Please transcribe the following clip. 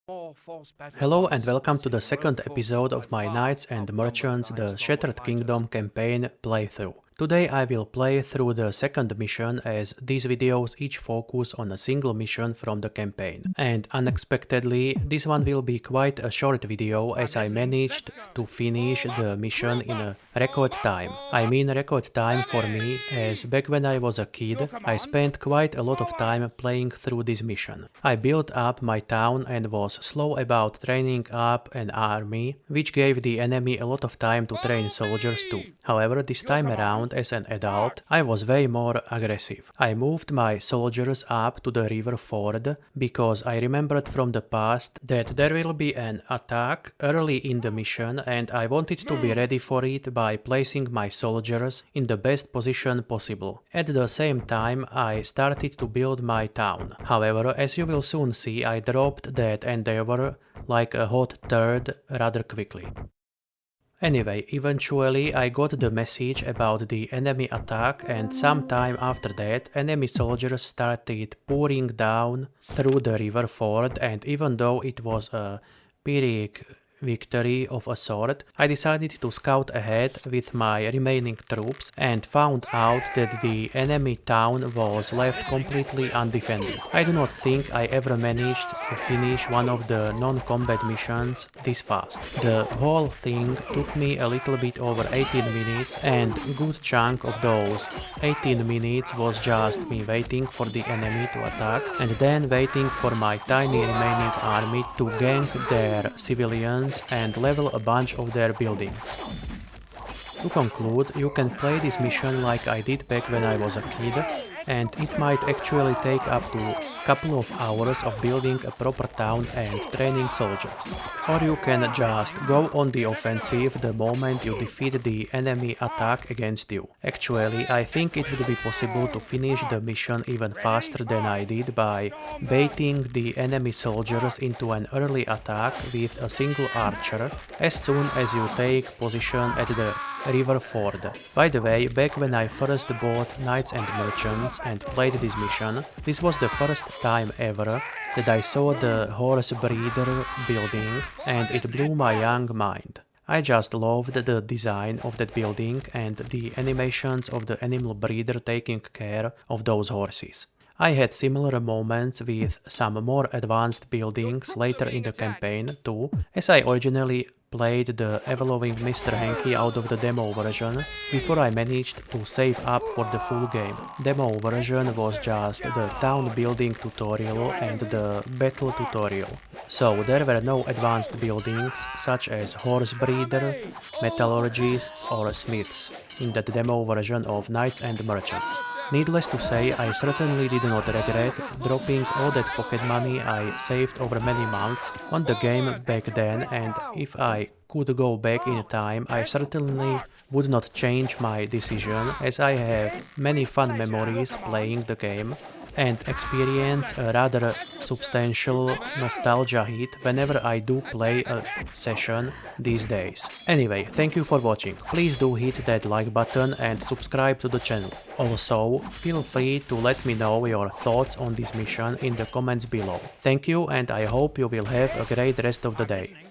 Hello and welcome to the second episode of my Knights and Merchants The Shattered Kingdom campaign playthrough. Today I will play through the second mission, as these videos each focus on a single mission from the campaign. And unexpectedly, this one will be quite a short video, as I managed to finish the mission in a record time. I mean record time for me, as back when I was a kid, I spent quite a lot of time playing through this mission. I built up my town and was slow about training up an army, which gave the enemy a lot of time to train soldiers too. However, this time around, as an adult, I was way more aggressive. I moved my soldiers up to the river ford because I remembered from the past that there will be an attack early in the mission, and I wanted to be ready for it by placing my soldiers in the best position possible. At the same time, I started to build my town. However, as you will soon see, I dropped that endeavor like a hot turd rather quickly. Anyway, eventually I got the message about the enemy attack, and sometime after that enemy soldiers started pouring down through the river ford, and even though it was a Pyrrhic victory of a sort, I decided to scout ahead with my remaining troops and found out that the enemy town was left completely undefended. I do not think I ever managed to finish one of the non-combat missions this fast. The whole thing took me a little bit over 18 minutes, and a good chunk of those 18 minutes was just me waiting for the enemy to attack and then waiting for my tiny remaining army to gank their civilians and level a bunch of their buildings. To conclude, you can play this mission like I did back when I was a kid, and it might actually take up to a couple of hours of building a proper town and training soldiers. Or you can just go on the offensive the moment you defeat the enemy attack against you. Actually, I think it would be possible to finish the mission even faster than I did by baiting the enemy soldiers into an early attack with a single archer as soon as you take position at the river ford. By the way, back when I first bought Knights and Merchants and played this mission, this was the first time ever that I saw the horse breeder building, and it blew my young mind. I just loved the design of that building and the animations of the animal breeder taking care of those horses. I had similar moments with some more advanced buildings later in the campaign too, as I originally played the evolving Mr. Hanky out of the demo version before I managed to save up for the full game. Demo version was just the town building tutorial and the battle tutorial, so there were no advanced buildings such as horse breeder, metallurgists or smiths in that demo version of Knights and Merchants. Needless to say, I certainly did not regret dropping all that pocket money I saved over many months on the game back then, and if I could go back in time, I certainly would not change my decision, as I have many fun memories playing the game and experience a rather substantial nostalgia hit whenever I do play a session these days. Anyway, thank you for watching. Please do hit that like button and subscribe to the channel. Also, feel free to let me know your thoughts on this mission in the comments below. Thank you, and I hope you will have a great rest of the day.